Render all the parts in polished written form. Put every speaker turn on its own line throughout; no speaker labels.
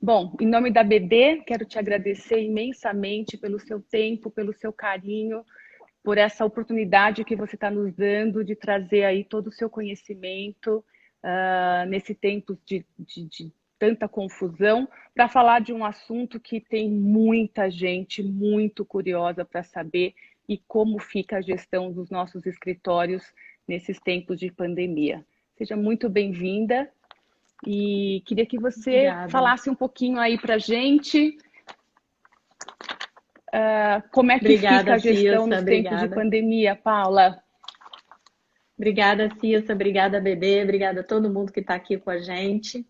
Bom, em nome da BD, quero te agradecer imensamente pelo seu tempo, pelo seu carinho, por essa oportunidade que você está nos dando de trazer aí todo o seu conhecimento nesse tempo de tanta confusão, para falar de um assunto que tem muita gente muito curiosa para saber e como fica a gestão dos nossos escritórios nesses tempos de pandemia. Seja muito bem-vinda e queria que você
Obrigada.
falasse um pouquinho aí para a gente como é que fica
Obrigada,
a gestão
Cissa.
nos tempos de
Obrigada.
pandemia, Paula.
Obrigada, Cissa. Obrigada, Bebê. Obrigada a todo mundo que está aqui com a gente.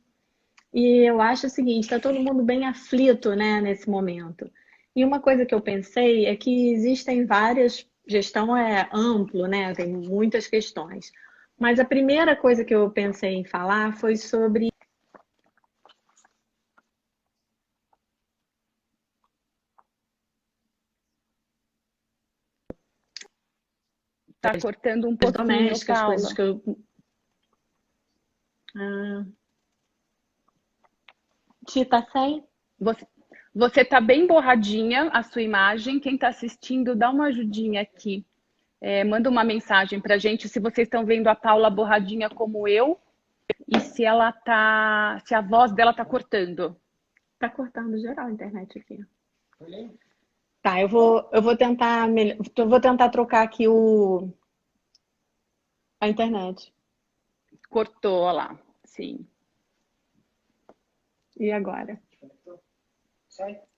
E eu acho o seguinte, está todo mundo bem aflito, né, nesse momento. E uma coisa que eu pensei é que existem várias, gestão é amplo, né, tem muitas questões. Mas a primeira coisa que eu pensei em falar foi sobre
Tá cortando um
as
pouquinho,
domésticas, coisas
Paula.
que eu... Ah, Ti, tá sem?
Você, você tá bem borradinha a sua imagem. Quem está assistindo, dá uma ajudinha aqui. Manda uma mensagem para a gente se vocês estão vendo a Paula borradinha como eu e se a voz dela tá cortando.
Tá cortando geral a internet aqui. Tá, eu vou tentar, eu vou tentar trocar aqui a internet.
Cortou, olha lá. Sim.
E agora?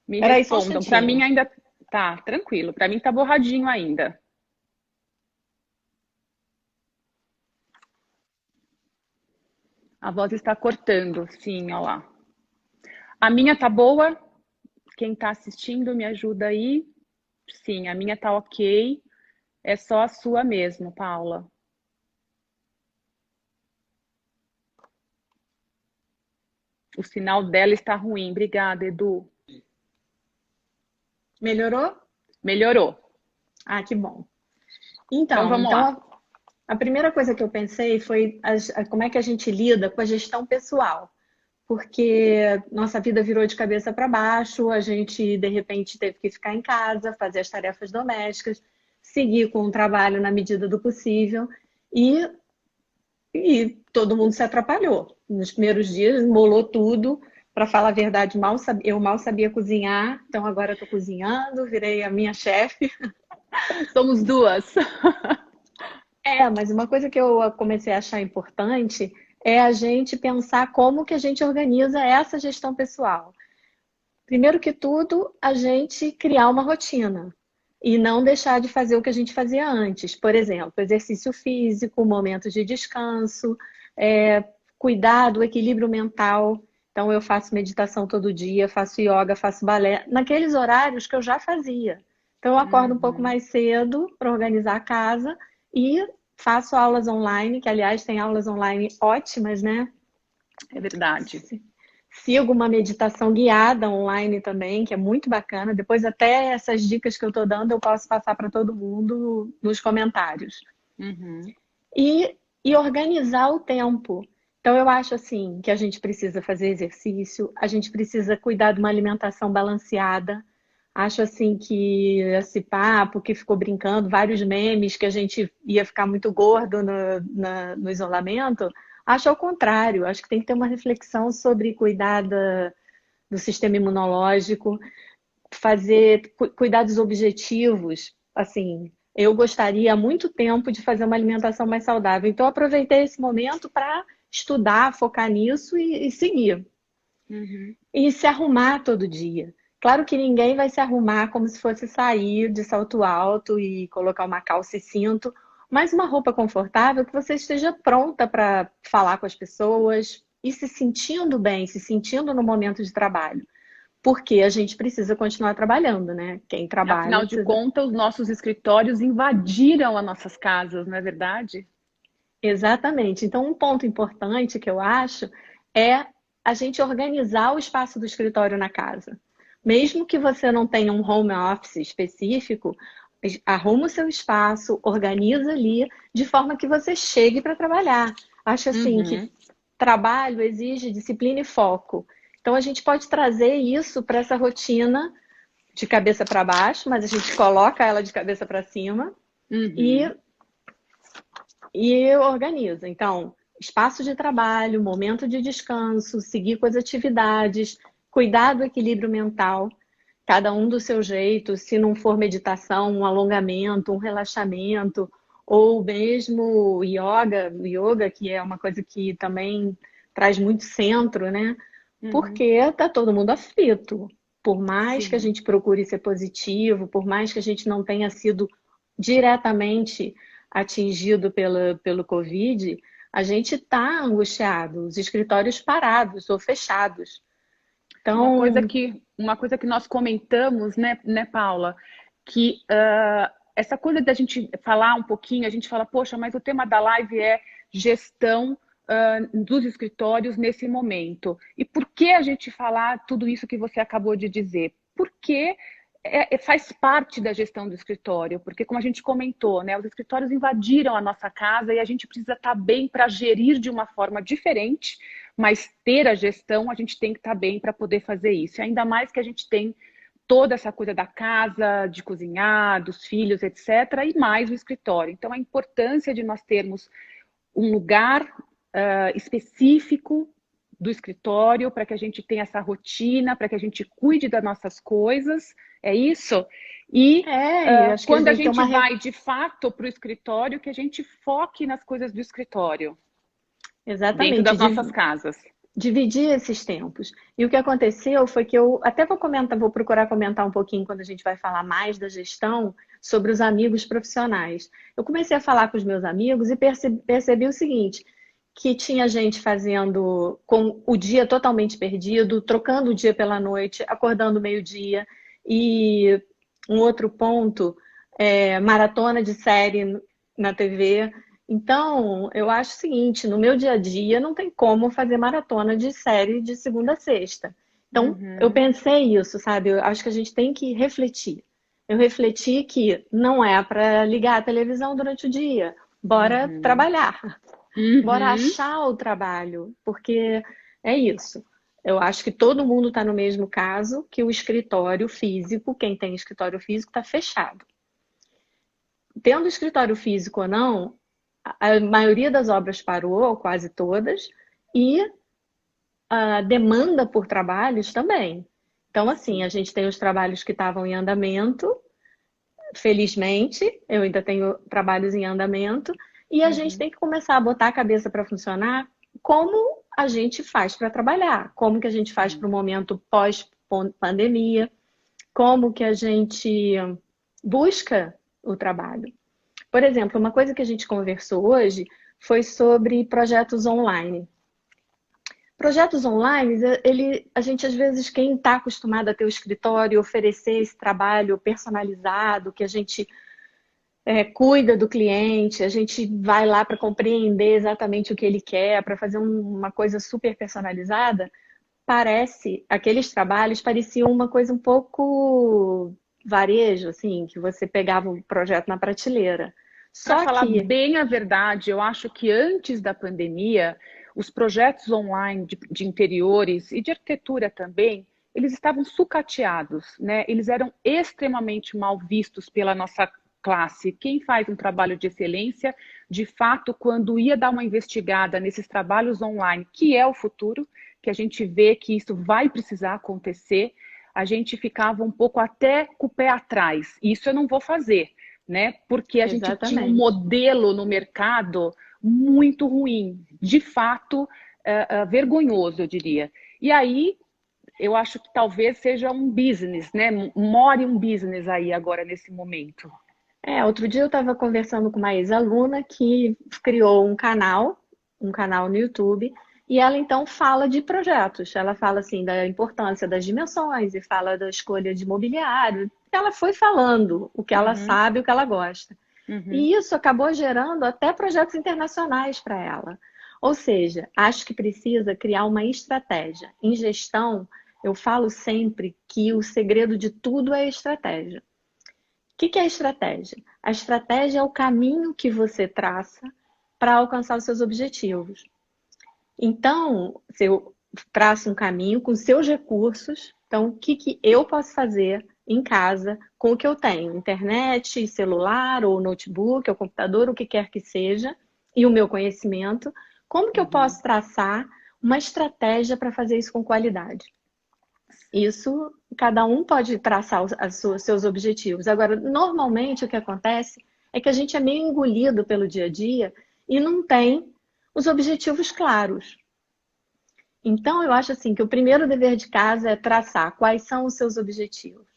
Me
Peraí, só um
respondam. Para mim
instantinho.
ainda tá tranquilo. Para mim tá borradinho ainda. A voz está cortando, sim, olha lá. A minha tá boa? Quem está assistindo, me ajuda aí. Sim, a minha tá ok. É só a sua mesmo, Paula. O sinal dela está ruim. Obrigada, Edu.
Melhorou?
Melhorou.
Ah, que bom.
Então
Então,
vamos
então
lá.
a primeira coisa que eu pensei foi como é que a gente lida com a gestão pessoal. Porque nossa vida virou de cabeça para baixo, a gente de repente teve que ficar em casa, fazer as tarefas domésticas, seguir com o trabalho na medida do possível e E todo mundo se atrapalhou. Nos primeiros dias, embolou tudo. Para falar a verdade, eu mal sabia cozinhar, então agora estou cozinhando, virei a minha chefe.
Somos duas.
Mas uma coisa que eu comecei a achar importante é a gente pensar como que a gente organiza essa gestão pessoal. Primeiro que tudo, a gente criar uma rotina e não deixar de fazer o que a gente fazia antes. Por exemplo, exercício físico, momentos de descanso, cuidar do equilíbrio mental. Então, eu faço meditação todo dia, faço yoga, faço balé, naqueles horários que eu já fazia. Então, eu acordo um pouco
Uhum.
mais cedo para organizar a casa e faço aulas online, que aliás tem aulas online ótimas, né?
É verdade.
Sigo uma meditação guiada online também, que é muito bacana. Depois, até essas dicas que eu estou dando, eu posso passar para todo mundo nos comentários.
Uhum.
E organizar o tempo. Então, eu acho assim que a gente precisa fazer exercício, a gente precisa cuidar de uma alimentação balanceada. Acho assim que esse papo que ficou brincando, vários memes que a gente ia ficar muito gordo no isolamento, acho ao contrário. Acho que tem que ter uma reflexão sobre cuidar do sistema imunológico, fazer cuidados objetivos. Assim, eu gostaria há muito tempo de fazer uma alimentação mais saudável. Então, aproveitei esse momento para estudar, focar nisso e seguir.
Uhum.
E se arrumar todo dia. Claro que ninguém vai se arrumar como se fosse sair de salto alto e colocar uma calça e cinto, mas uma roupa confortável que você esteja pronta para falar com as pessoas e se sentindo bem, se sentindo no momento de trabalho. Porque a gente precisa continuar trabalhando, né? Quem trabalha
Afinal de
precisa.
contas, os nossos escritórios invadiram as nossas casas, não é verdade?
Exatamente. Então, um ponto importante que eu acho é a gente organizar o espaço do escritório na casa. Mesmo que você não tenha um home office específico, arruma o seu espaço, organiza ali, de forma que você chegue para trabalhar. Acho assim que
Uhum.
trabalho exige disciplina e foco. Então, a gente pode trazer isso para essa rotina de cabeça para baixo, mas a gente coloca ela de cabeça para cima e,
Uhum.
e organiza. Então, espaço de trabalho, momento de descanso, seguir com as atividades, cuidar do equilíbrio mental, cada um do seu jeito. Se não for meditação, um alongamento, um relaxamento, ou mesmo yoga, que é uma coisa que também traz muito centro, né?
Uhum.
Porque tá todo mundo aflito. Por mais que a
Sim.
gente procure ser positivo, por mais que a gente não tenha sido diretamente atingido pelo Covid, a gente está angustiado, os escritórios parados ou fechados. Então,
Uma coisa que nós comentamos, né, Paula, que essa coisa da gente falar um pouquinho, a gente fala, poxa, mas o tema da live é gestão dos escritórios nesse momento. E por que a gente falar tudo isso que você acabou de dizer? Porque faz parte da gestão do escritório, porque como a gente comentou, né, os escritórios invadiram a nossa casa e a gente precisa estar bem para gerir de uma forma diferente, mas ter a gestão, a gente tem que estar bem para poder fazer isso. E ainda mais que a gente tem toda essa coisa da casa, de cozinhar, dos filhos, etc., e mais o escritório. Então, a importância de nós termos um lugar específico do escritório para que a gente tenha essa rotina, para que a gente cuide das nossas coisas, é isso? E
e acho que
quando a
deve ter
gente vai de fato para o escritório, que a gente foque nas coisas do escritório, dentro
exatamente,
das nossas casas.
dividir esses tempos. E o que aconteceu foi que eu até vou comentar, vou procurar comentar um pouquinho quando a gente vai falar mais da gestão sobre os amigos profissionais. Eu comecei a falar com os meus amigos e percebi o seguinte, que tinha gente fazendo com o dia totalmente perdido, trocando o dia pela noite, acordando meio-dia. E um outro ponto, maratona de série na TV. Então, eu acho o seguinte, no meu dia a dia não tem como fazer maratona de série de segunda a sexta. Então, eu
Uhum,
pensei isso, sabe? Eu acho que a gente tem que refletir. Eu refleti que não é para ligar a televisão durante o dia. Bora
uhum,
trabalhar. Bora
uhum.
achar o trabalho, porque é isso. Eu acho que todo mundo está no mesmo caso, que o escritório físico, quem tem escritório físico, está fechado. Tendo escritório físico ou não, a maioria das obras parou, ou quase todas, e a demanda por trabalhos também. Então, assim, a
Sim.
gente tem os trabalhos que estavam em andamento, felizmente, eu ainda tenho trabalhos em andamento, e a gente
Uhum,
tem que começar a botar a cabeça para funcionar como a gente faz para trabalhar, como que a gente faz para
sim.
o momento pós-pandemia, como que a gente busca o trabalho. Por exemplo, uma coisa que a gente conversou hoje foi sobre projetos online. Projetos online, a gente às vezes, quem está acostumado a ter o escritório, oferecer esse trabalho personalizado, que a gente cuida do cliente, a gente vai lá para compreender exatamente o que ele quer, para fazer uma coisa super personalizada, aqueles trabalhos pareciam uma coisa um pouco varejo, assim, que você pegava o projeto na prateleira.
Para
Só
falar
que
bem a verdade, eu acho que antes da pandemia, os projetos online de interiores e de arquitetura também, eles estavam sucateados, né? Eles eram extremamente mal vistos pela nossa classe. Quem faz um trabalho de excelência, de fato, quando ia dar uma investigada nesses trabalhos online, que é o futuro, que a gente vê que isso vai precisar acontecer, a gente ficava um pouco até com o pé atrás. Isso eu não vou fazer, né? Porque a gente tinha um
exatamente.
modelo no mercado muito ruim, de fato, vergonhoso, eu diria. E aí, eu acho que talvez seja um business, né? More um business aí agora nesse momento.
Outro dia eu estava conversando com uma ex-aluna que criou um canal no YouTube, e ela então fala de projetos. Ela fala assim da importância das dimensões e fala da escolha de mobiliário. Ela foi falando o que ela
Uhum,
sabe, o que ela gosta.
uhum,
E isso acabou gerando até projetos internacionais para ela. Ou seja, acho que precisa criar uma estratégia. Em gestão, eu falo sempre que o segredo de tudo é estratégia. O que é a estratégia? A estratégia é o caminho que você traça para alcançar os seus objetivos. Então, traça um caminho com seus recursos. Então, o que eu posso fazer em casa com o que eu tenho? Internet, celular, ou notebook, ou computador, o que quer que seja, e o meu conhecimento. Como que eu posso traçar uma estratégia para fazer isso com qualidade? Isso, cada um pode traçar seus objetivos. Agora, normalmente o que acontece é que a gente é meio engolido pelo dia a dia e não tem os objetivos claros. Então, eu acho assim que o primeiro dever de casa é traçar quais são os seus objetivos.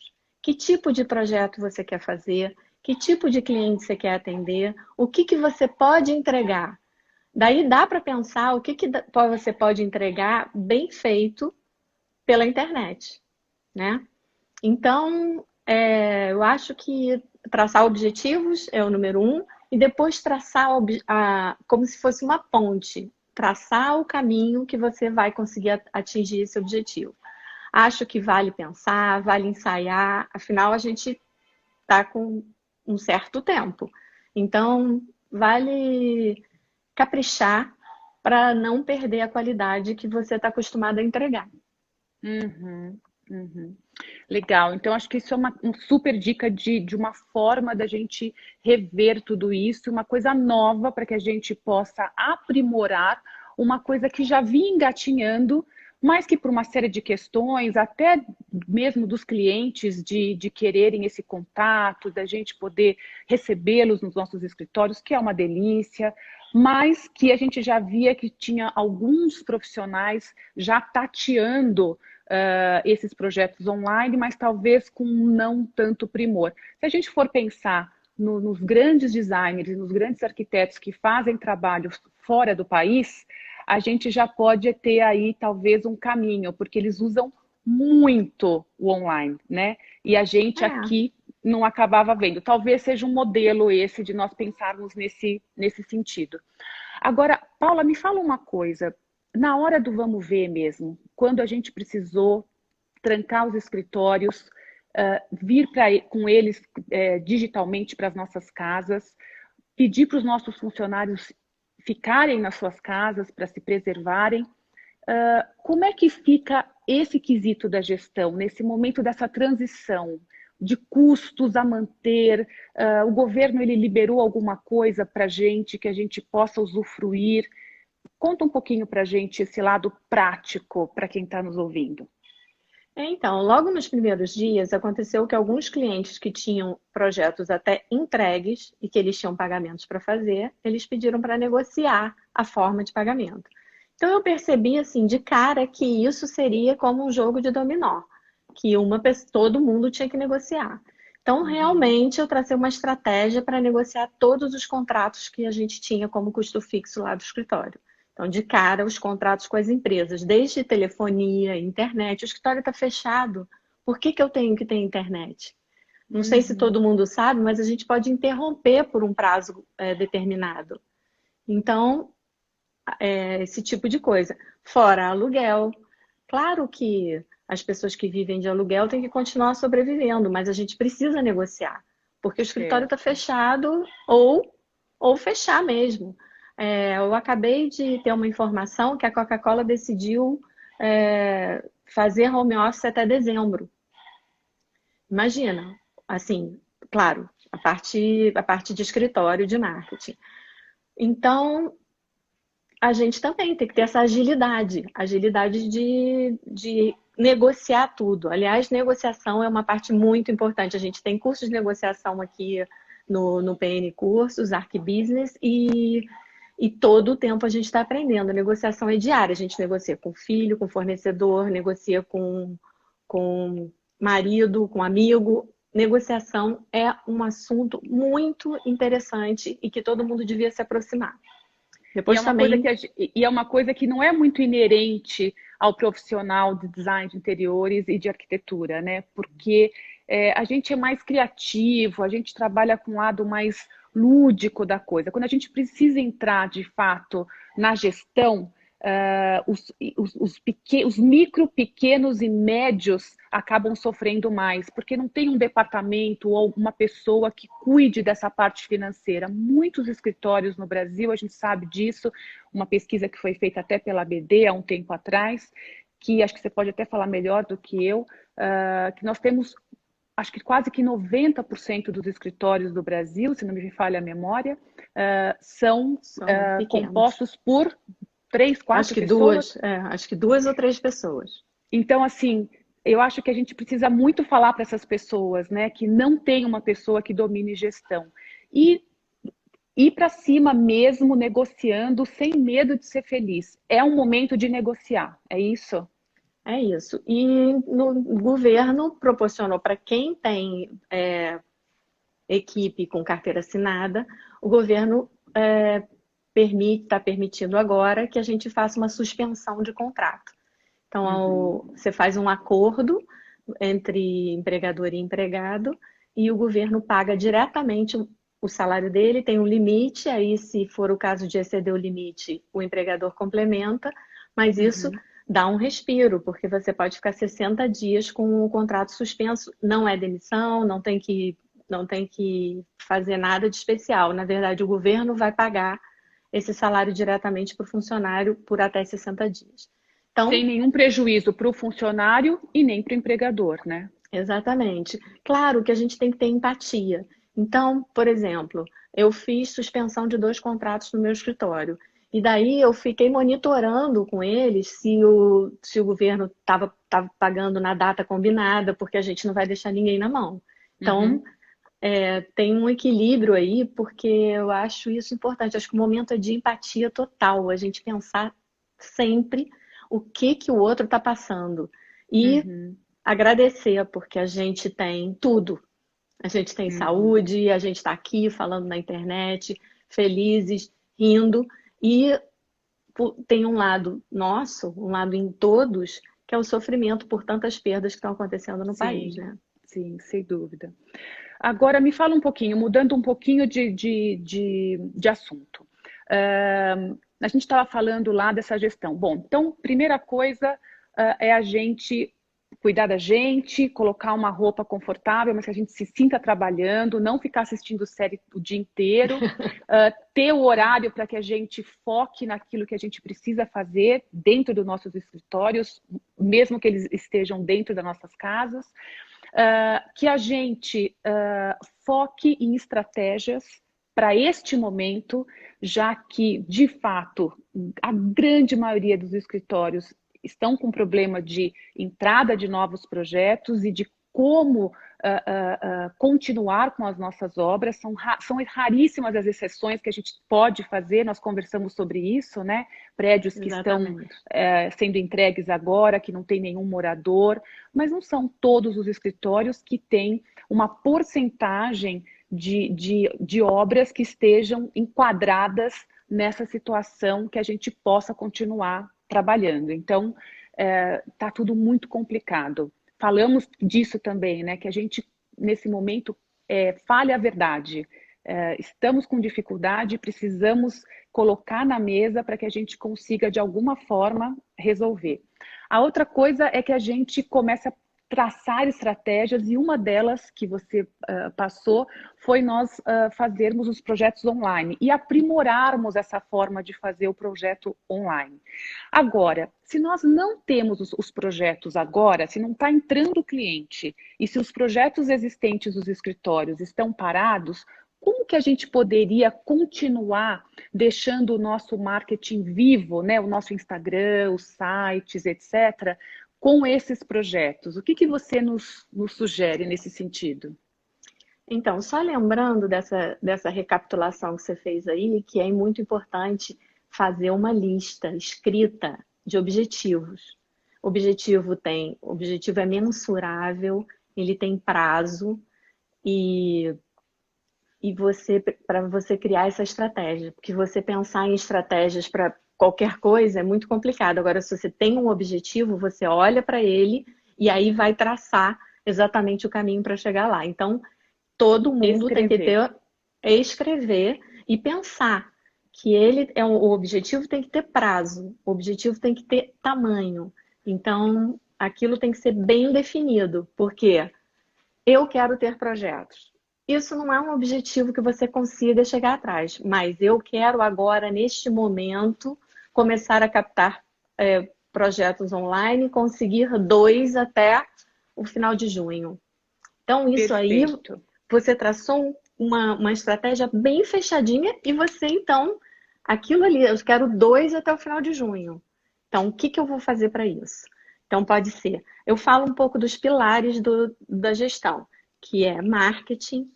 Que tipo de projeto você quer fazer? Que tipo de cliente você quer atender? O que você pode entregar? Daí dá para pensar o que você pode entregar bem feito pela internet, né? Então, eu acho que traçar objetivos é o número um, e depois traçar como se fosse uma ponte, traçar o caminho que você vai conseguir atingir esse objetivo. Acho que vale pensar, vale ensaiar, afinal a gente está com um certo tempo. Então, vale caprichar para não perder a qualidade que você está acostumado a entregar.
Uhum, uhum. Legal. Então, acho que isso é uma super dica de uma forma da gente rever tudo isso, uma coisa nova para que a gente possa aprimorar uma coisa que já vinha engatinhando, mas que por uma série de questões, até mesmo dos clientes, de quererem esse contato, da gente poder recebê-los nos nossos escritórios, que é uma delícia, mas que a gente já via que tinha alguns profissionais já tateando esses projetos online, mas talvez com não tanto primor. Se a gente for pensar nos grandes designers, nos grandes arquitetos que fazem trabalhos fora do país, a gente já pode ter aí talvez um caminho, porque eles usam muito o online, né? E a gente aqui não acabava vendo. Talvez seja um modelo esse de nós pensarmos nesse sentido. Agora, Paula, me fala uma coisa. Na hora do vamos ver mesmo, quando a gente precisou trancar os escritórios, vir com eles digitalmente para as nossas casas, pedir para os nossos funcionários ficarem nas suas casas para se preservarem, como é que fica esse quesito da gestão, nesse momento dessa transição de custos a manter? O governo ele liberou alguma coisa para a gente que a gente possa usufruir? Conta um pouquinho para a gente esse lado prático para quem está nos ouvindo.
Então, logo nos primeiros dias, aconteceu que alguns clientes que tinham projetos até entregues e que eles tinham pagamentos para fazer, eles pediram para negociar a forma de pagamento. Então, eu percebi assim de cara que isso seria como um jogo de dominó, que todo mundo tinha que negociar. Então, realmente, eu tracei uma estratégia para negociar todos os contratos que a gente tinha como custo fixo lá do escritório. Então, de cara, os contratos com as empresas, desde telefonia, internet, o escritório está fechado. Por que eu tenho que ter internet? Não sei se todo mundo sabe, mas a gente pode interromper por um prazo determinado. Então, esse tipo de coisa. Fora aluguel. Claro que as pessoas que vivem de aluguel têm que continuar sobrevivendo, mas a gente precisa negociar, porque o escritório está fechado ou fechar mesmo. Eu acabei de ter uma informação que a Coca-Cola decidiu fazer home office até dezembro. Imagina, assim, claro, a parte de escritório de marketing. Então, a gente também tem que ter essa agilidade de negociar tudo. Aliás, negociação é uma parte muito importante. A gente tem cursos de negociação aqui no PN Cursos, Arquibusiness, e todo o tempo a gente está aprendendo. A negociação é diária. A gente negocia com filho, com fornecedor, negocia com marido, com amigo. Negociação é um assunto muito interessante e que todo mundo devia se aproximar. Depois
E é uma coisa que não é muito inerente ao profissional de design de interiores e de arquitetura, né? Porque a gente é mais criativo, a gente trabalha com um lado mais lúdico da coisa. Quando a gente precisa entrar, de fato, na gestão, os micro, pequenos e médios acabam sofrendo mais, porque não tem um departamento ou uma pessoa que cuide dessa parte financeira. Muitos escritórios no Brasil, a gente sabe disso, uma pesquisa que foi feita até pela BD há um tempo atrás, que acho que você pode até falar melhor do que eu, que nós temos, acho que quase que 90% dos escritórios do Brasil, se não me falha a memória, são
pequenos.
compostos por 3, 4 pessoas.
Acho que 2 ou 3 pessoas.
Então, assim, eu acho que a gente precisa muito falar para essas pessoas, né, que não tem uma pessoa que domine gestão. E ir para cima mesmo, negociando, sem medo de ser feliz. É um momento de negociar, é isso?
É isso. E no governo proporcionou para quem tem equipe com carteira assinada, o governo está permitindo agora que a gente faça uma suspensão de contrato. Então, você faz um acordo entre empregador e empregado e o governo paga diretamente o salário dele, tem um limite, aí se for o caso de exceder o limite, o empregador complementa, mas isso dá um respiro, porque você pode ficar 60 dias com o contrato suspenso, não é demissão, não tem que fazer nada de especial. Na verdade, o governo vai pagar esse salário diretamente para o funcionário por até 60 dias. Então,
sem nenhum prejuízo para o funcionário e nem para o empregador, né?
Exatamente. Claro que a gente tem que ter empatia. Então, por exemplo, eu fiz suspensão de 2 contratos no meu escritório. E daí eu fiquei monitorando com eles se o governo estava pagando na data combinada, porque a gente não vai deixar ninguém na mão. Então, tem um equilíbrio aí, porque eu acho isso importante. Acho que o momento é de empatia total, a gente pensar sempre o que o outro está passando. E agradecer, porque a gente tem tudo. A gente tem saúde, a gente está aqui falando na internet, felizes, rindo. E tem um lado nosso, um lado em todos, que é o sofrimento por tantas perdas que estão acontecendo no país, né?
Sim, sem dúvida. Agora, me fala um pouquinho, mudando um pouquinho de assunto. A gente estava falando lá dessa gestão. Bom, então, primeira coisa é a gente cuidar da gente, colocar uma roupa confortável, mas que a gente se sinta trabalhando, não ficar assistindo série o dia inteiro, ter o horário para que a gente foque naquilo que a gente precisa fazer dentro dos nossos escritórios, mesmo que eles estejam dentro das nossas casas. Que a gente foque em estratégias para este momento, já que, de fato, a grande maioria dos escritórios estão com problema de entrada de novos projetos e de como continuar com as nossas obras. São raríssimas as exceções que a gente pode fazer, nós conversamos sobre isso, né? Prédios que estão sendo entregues agora, que não tem nenhum morador, mas não são todos os escritórios que têm uma porcentagem de obras que estejam enquadradas nessa situação que a gente possa continuar trabalhando. Então, está tudo muito complicado. Falamos disso também, né? Que a gente, nesse momento, fale a verdade. Estamos com dificuldade, precisamos colocar na mesa para que a gente consiga, de alguma forma, resolver. A outra coisa é que a gente comece a traçar estratégias, e uma delas que você passou foi nós fazermos os projetos online e aprimorarmos essa forma de fazer o projeto online. Agora, se nós não temos os projetos agora, se não está entrando o cliente e se os projetos existentes dos escritórios estão parados, como que a gente poderia continuar deixando o nosso marketing vivo, né? O nosso Instagram, os sites, etc., com esses projetos? O que você nos sugere nesse sentido?
Então, só lembrando dessa recapitulação que você fez aí, que é muito importante fazer uma lista escrita de objetivos. Objetivo é mensurável, ele tem prazo e para você criar essa estratégia, porque você pensar em estratégias para qualquer coisa é muito complicado. Agora, se você tem um objetivo, você olha para ele e aí vai traçar exatamente o caminho para chegar lá. Então, todo mundo tem que escrever e pensar que o objetivo tem que ter prazo, o objetivo tem que ter tamanho. Então, aquilo tem que ser bem definido, porque eu quero ter projetos. Isso não é um objetivo que você consiga chegar atrás, mas eu quero agora, neste momento, começar a captar projetos online, conseguir 2 até o final de junho. Então, isso aí,
Perfeito.
você traçou uma estratégia bem fechadinha e você, então, aquilo ali, eu quero 2 até o final de junho. Então, o que eu vou fazer para isso? Então, pode ser. Eu falo um pouco dos pilares da gestão, que é marketing,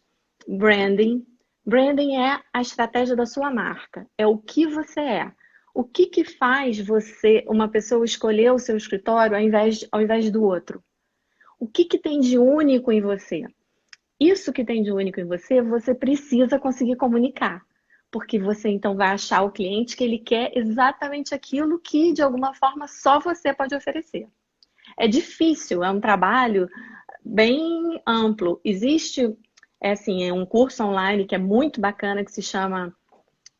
branding. Branding é a estratégia da sua marca, é o que você é. O que faz uma pessoa, escolher o seu escritório ao invés do outro? O que tem de único em você? Isso que tem de único em você, você precisa conseguir comunicar. Porque você então vai achar o cliente que ele quer exatamente aquilo que, de alguma forma, só você pode oferecer. É difícil, é um trabalho bem amplo. Existe, um curso online que é muito bacana, que se chama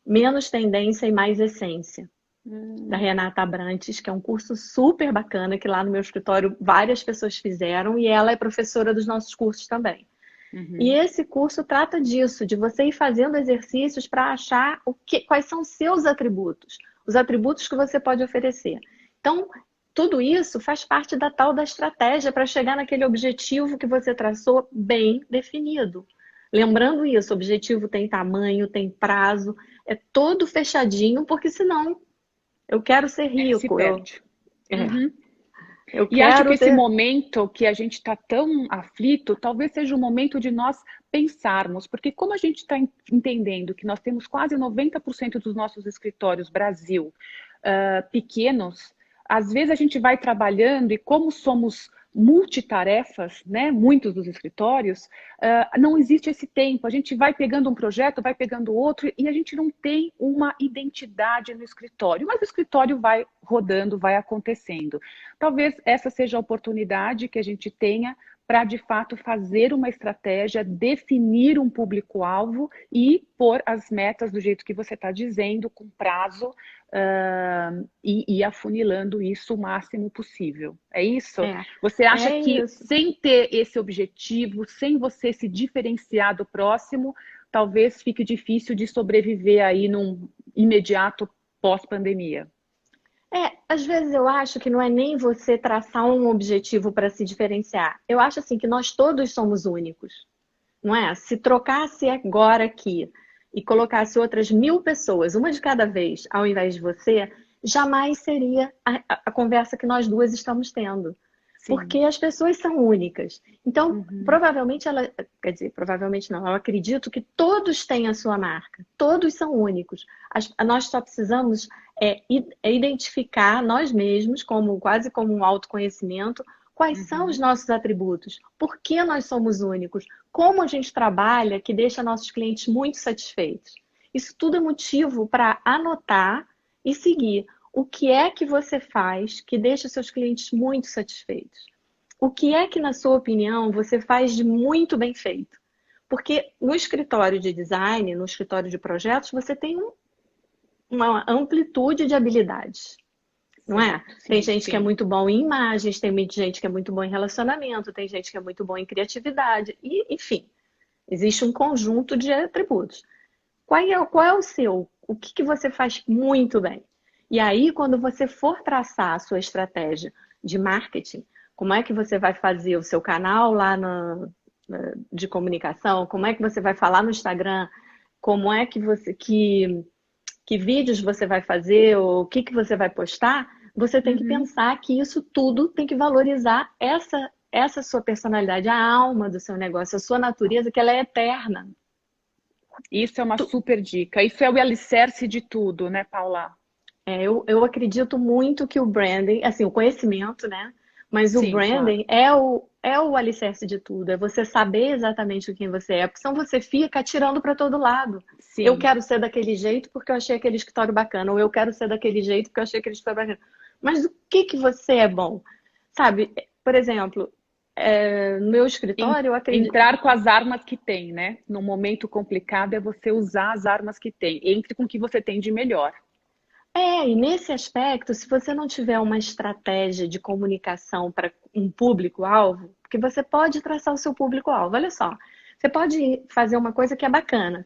Menos Tendência e Mais Essência, da Renata Abrantes, que é um curso super bacana, que lá no meu escritório várias pessoas fizeram, e ela é professora dos nossos cursos também. E esse curso trata disso, de você ir fazendo exercícios para achar quais são os seus atributos, os atributos que você pode oferecer. Então, tudo isso faz parte da tal da estratégia para chegar naquele objetivo que você traçou bem definido. Lembrando isso, o objetivo tem tamanho, tem prazo, é todo fechadinho, porque senão eu quero ser
Se
rico,
perde. Uhum.
eu
E acho que
quero
esse
ter...
momento que a gente está tão aflito, talvez seja o momento de nós pensarmos, porque como a gente está entendendo que nós temos quase 90% dos nossos escritórios Brasil pequenos, às vezes a gente vai trabalhando e como somos multitarefas, né, muitos dos escritórios, não existe esse tempo. A gente vai pegando um projeto, vai pegando outro e a gente não tem uma identidade no escritório, mas o escritório vai rodando, vai acontecendo. Talvez essa seja a oportunidade que a gente tenha para, de fato, fazer uma estratégia, definir um público-alvo e pôr as metas do jeito que você está dizendo, com prazo, e afunilando isso o máximo possível. É isso? Você acha
É
que
isso.
sem ter esse objetivo, sem você se diferenciar do próximo, talvez fique difícil de sobreviver aí num imediato pós-pandemia?
Às vezes eu acho que não é nem você traçar um objetivo para se diferenciar. Eu acho assim que nós todos somos únicos, não é? Se trocasse agora aqui e colocasse outras 1.000 pessoas, uma de cada vez, ao invés de você, jamais seria a conversa que nós duas estamos tendo.
Sim.
Porque as pessoas são únicas. Então,
Uhum.
provavelmente quer dizer, provavelmente não, eu acredito que todos têm a sua marca, todos são únicos. Nós só precisamos identificar nós mesmos, quase como um autoconhecimento, quais são os
Uhum.
nossos atributos, por que nós somos únicos, como a gente trabalha que deixa nossos clientes muito satisfeitos. Isso tudo é motivo para anotar e seguir. O que é que você faz que deixa seus clientes muito satisfeitos? O que é que, na sua opinião, você faz de muito bem feito? Porque no escritório de design, no escritório de projetos, você tem uma amplitude de habilidades, não é?
Certo,
Tem
sim,
gente que é
sim.
muito bom em imagens, tem gente que é muito bom em relacionamento, tem gente que é muito bom em criatividade, e, enfim, existe um conjunto de atributos. Qual é o seu? O que você faz muito bem? E aí, quando você for traçar a sua estratégia de marketing, como é que você vai fazer o seu canal lá de comunicação? Como é que você vai falar no Instagram? Como é que vídeos você vai fazer? Ou o que você vai postar? Você tem que
Uhum.
pensar que isso tudo tem que valorizar essa sua personalidade, a alma do seu negócio, a sua natureza, que ela é eterna.
Isso é uma super dica. Isso é o alicerce de tudo, né, Paula?
Eu acredito muito que o branding, assim, o conhecimento, né? Mas o
Sim, claro.
branding é o alicerce de tudo. É você saber exatamente quem você é, porque senão você fica atirando para todo lado. Eu
Sim.
quero ser daquele jeito porque eu achei aquele escritório bacana, ou eu quero ser daquele jeito porque eu achei aquele escritório bacana. Mas o que você é bom? Sabe, por exemplo, No meu escritório, eu acredito.
Entrar com as armas que tem, né? No momento complicado é você usar as armas que tem. Entre com o que você tem de melhor.
E nesse aspecto, se você não tiver uma estratégia de comunicação para um público-alvo, porque você pode traçar o seu público-alvo, olha só, você pode fazer uma coisa que é bacana,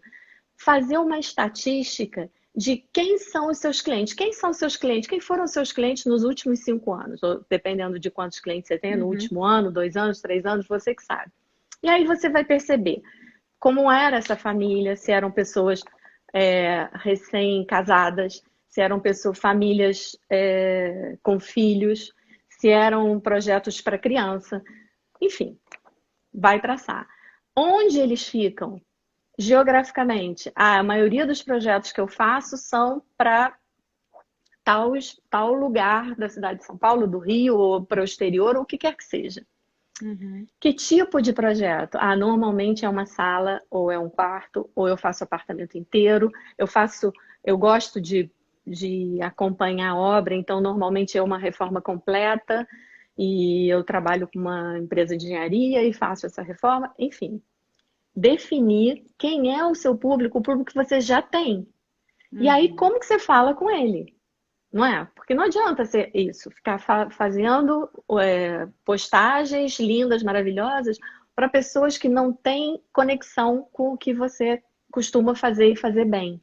fazer uma estatística de quem são os seus clientes. Quem são os seus clientes? Quem foram os seus clientes nos últimos 5 anos? Ou dependendo de quantos clientes você tem, no
Uhum.
último ano, 2 anos, 3 anos, você que sabe. E aí você vai perceber como era essa família, se eram pessoas recém-casadas, se eram pessoas, famílias com filhos, se eram projetos para criança, enfim, vai traçar. Onde eles ficam geograficamente? A maioria dos projetos que eu faço são para tal lugar da cidade de São Paulo, do Rio, ou para o exterior, ou o que quer que seja.
Uhum.
Que tipo de projeto? Normalmente é uma sala, ou é um quarto, ou eu faço apartamento inteiro. Eu gosto de acompanhar a obra, então normalmente é uma reforma completa e eu trabalho com uma empresa de engenharia e faço essa reforma. Enfim, definir quem é o seu público, o público que você já tem. E aí,
Uhum.
como que você fala com ele? Não é? Porque não adianta ser isso, ficar fazendo postagens lindas, maravilhosas, para pessoas que não têm conexão com o que você costuma fazer e fazer bem,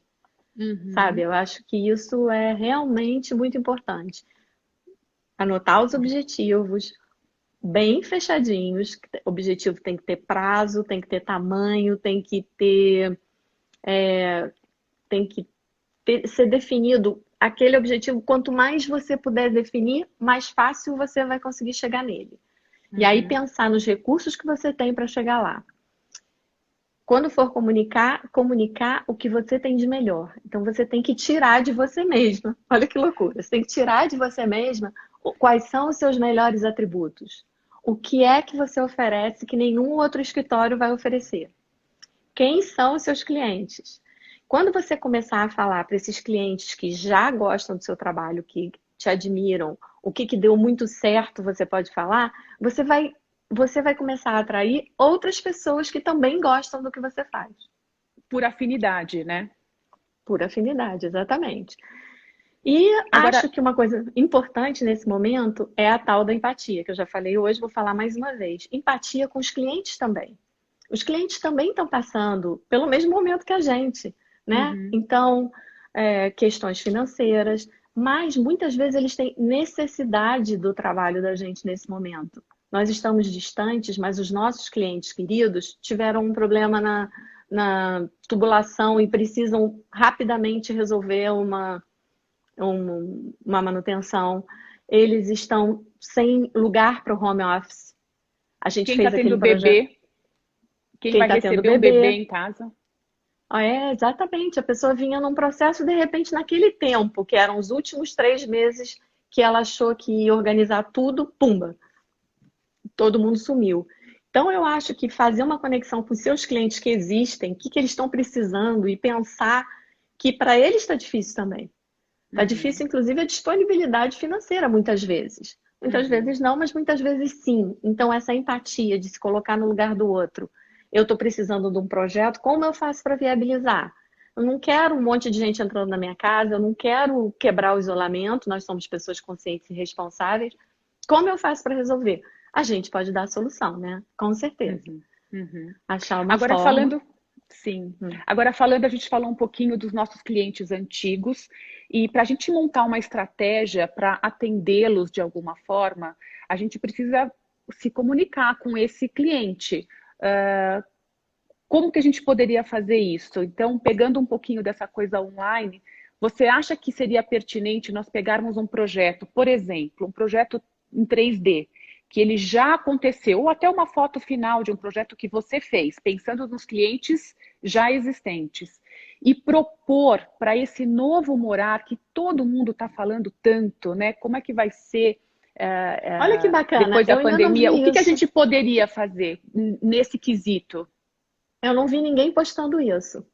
sabe?
Uhum.
Eu acho que isso é realmente muito importante. Anotar os objetivos bem fechadinhos. O objetivo tem que ter prazo, tem que ter tamanho, tem que ser definido aquele objetivo. Quanto mais você puder definir, mais fácil você vai conseguir chegar nele. E aí
Uhum.
pensar nos recursos que você tem para chegar lá. Quando for comunicar o que você tem de melhor. Então você tem que tirar de você mesma. Olha que loucura. Você tem que tirar de você mesma quais são os seus melhores atributos. O que é que você oferece que nenhum outro escritório vai oferecer? Quem são os seus clientes? Quando você começar a falar para esses clientes que já gostam do seu trabalho, que te admiram, o que deu muito certo, você pode falar, você vai começar a atrair outras pessoas que também gostam do que você faz.
Por afinidade, né?
Por afinidade, exatamente. E
Agora,
acho que uma coisa importante nesse momento é a tal da empatia, que eu já falei hoje, vou falar mais uma vez. Empatia com os clientes também. Os clientes também estão passando pelo mesmo momento que a gente, né?
uhum.
Então, questões financeiras, mas muitas vezes eles têm necessidade do trabalho da gente nesse momento. Nós estamos distantes, mas os nossos clientes queridos tiveram um problema na tubulação e precisam rapidamente resolver uma manutenção. Eles estão sem lugar para o home office. A gente
Quem está
fez aquele
tendo
projeto.
bebê, quem
Quem
vai
está tendo
receber um bebê
bebê.
em casa?
Exatamente. A pessoa vinha num processo, de repente, naquele tempo, que eram os últimos 3 meses, que ela achou que ia organizar tudo, pumba, todo mundo sumiu. Então, eu acho que fazer uma conexão com seus clientes que existem, o que eles estão precisando, e pensar que para eles está difícil também. Está
Uhum.
difícil, inclusive, a disponibilidade financeira, muitas vezes. Muitas
Uhum.
vezes não, mas muitas vezes sim. Então, essa empatia de se colocar no lugar do outro. Eu estou precisando de um projeto, como eu faço para viabilizar? Eu não quero um monte de gente entrando na minha casa, eu não quero quebrar o isolamento, nós somos pessoas conscientes e responsáveis. Como eu faço para resolver? A gente pode dar a solução, né? Com certeza.
Uhum. Uhum.
Achar uma
Agora
forma.
falando, sim. Agora falando, a gente falou um pouquinho dos nossos clientes antigos e para a gente montar uma estratégia para atendê-los de alguma forma, a gente precisa se comunicar com esse cliente. Como que a gente poderia fazer isso? Então, pegando um pouquinho dessa coisa online, você acha que seria pertinente nós pegarmos um projeto, por exemplo, um projeto em 3D, que ele já aconteceu, ou até uma foto final de um projeto que você fez, pensando nos clientes já existentes, e propor para esse novo morar que todo mundo está falando tanto, né? Como é que vai ser
Olha que bacana,
depois da
eu ainda não
pandemia? O
vi
que a
isso.
gente poderia fazer nesse quesito?
Eu não vi ninguém postando isso.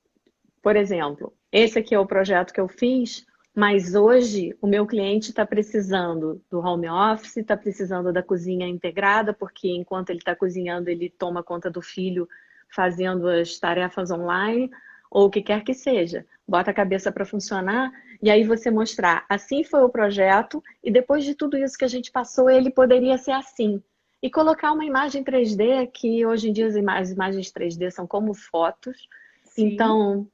Por exemplo, esse aqui é o projeto que eu fiz Mas hoje o meu cliente está precisando do home office, está precisando da cozinha integrada, porque enquanto ele está cozinhando, ele toma conta do filho fazendo as tarefas online, ou o que quer que seja. Bota a cabeça para funcionar e aí você mostrar, assim foi o projeto, e depois de tudo isso que a gente passou, ele poderia ser assim. E colocar uma imagem 3D, que hoje em dia as imagens 3D são como fotos.
Sim.
Então,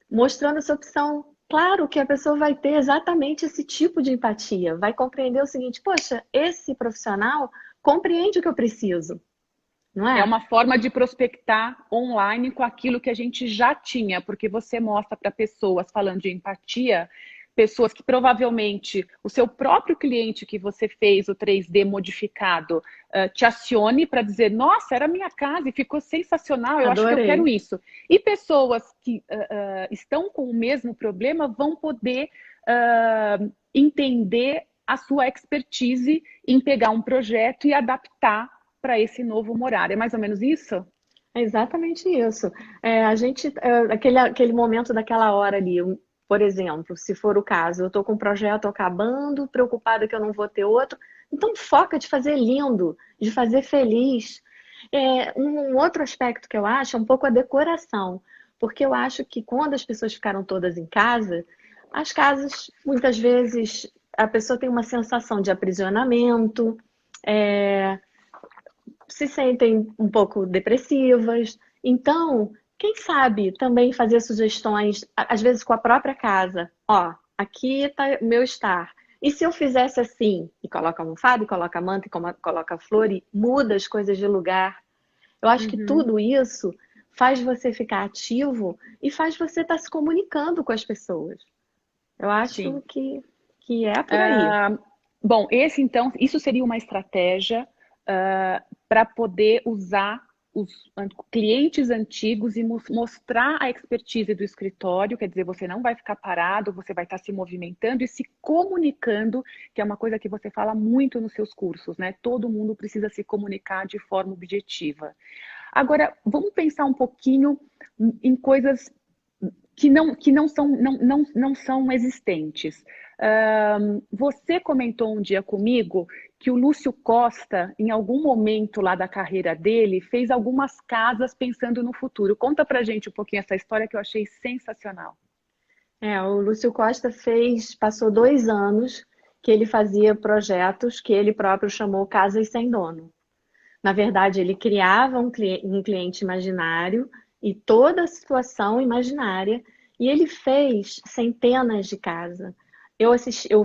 mostrando essa opção, claro que a pessoa vai ter exatamente esse tipo de empatia, vai compreender o seguinte, poxa, esse profissional compreende o que eu preciso, não
É
é?
uma forma de prospectar online com aquilo que a gente já tinha, porque você mostra para pessoas, falando de empatia, pessoas que provavelmente o seu próprio cliente que você fez o 3D modificado te acione para dizer, nossa, era minha casa e ficou sensacional, eu acho que eu quero
Adorei.
isso. E pessoas que estão com o mesmo problema vão poder entender a sua expertise em pegar um projeto e adaptar para esse novo morar. É mais ou menos isso?
É exatamente isso. A gente, aquele momento daquela hora ali, por exemplo, se for o caso, eu estou com um projeto acabando, preocupada que eu não vou ter outro, então foca de fazer lindo, de fazer feliz. Um outro aspecto que eu acho é um pouco a decoração, porque eu acho que quando as pessoas ficaram todas em casa, as casas, muitas vezes, a pessoa tem uma sensação de aprisionamento, é, se sentem um pouco depressivas. Então, quem sabe também fazer sugestões, às vezes com a própria casa. Ó, aqui está o meu estar. E se eu fizesse assim, e coloca almofada, e coloca manta, e coloca flor, e muda as coisas de lugar. Eu acho que
Uhum,
tudo isso faz você ficar ativo e faz você estar se comunicando com as pessoas. Eu acho
sim.
que é por aí.
Ah, bom, esse então, isso seria uma estratégia para poder usar os clientes antigos e mostrar a expertise do escritório, quer dizer, você não vai ficar parado, você vai estar se movimentando e se comunicando, que é uma coisa que você fala muito nos seus cursos, né? Todo mundo precisa se comunicar de forma objetiva. Agora, vamos pensar um pouquinho em coisas que não são existentes. Você comentou um dia comigo que o Lúcio Costa, em algum momento lá da carreira dele, fez algumas casas pensando no futuro. Conta pra gente um pouquinho essa história que eu achei sensacional.
O Lúcio Costa passou 2 anos que ele fazia projetos que ele próprio chamou Casas Sem Dono. Na verdade, ele criava um cliente imaginário e toda a situação imaginária, e ele fez centenas de casas. Eu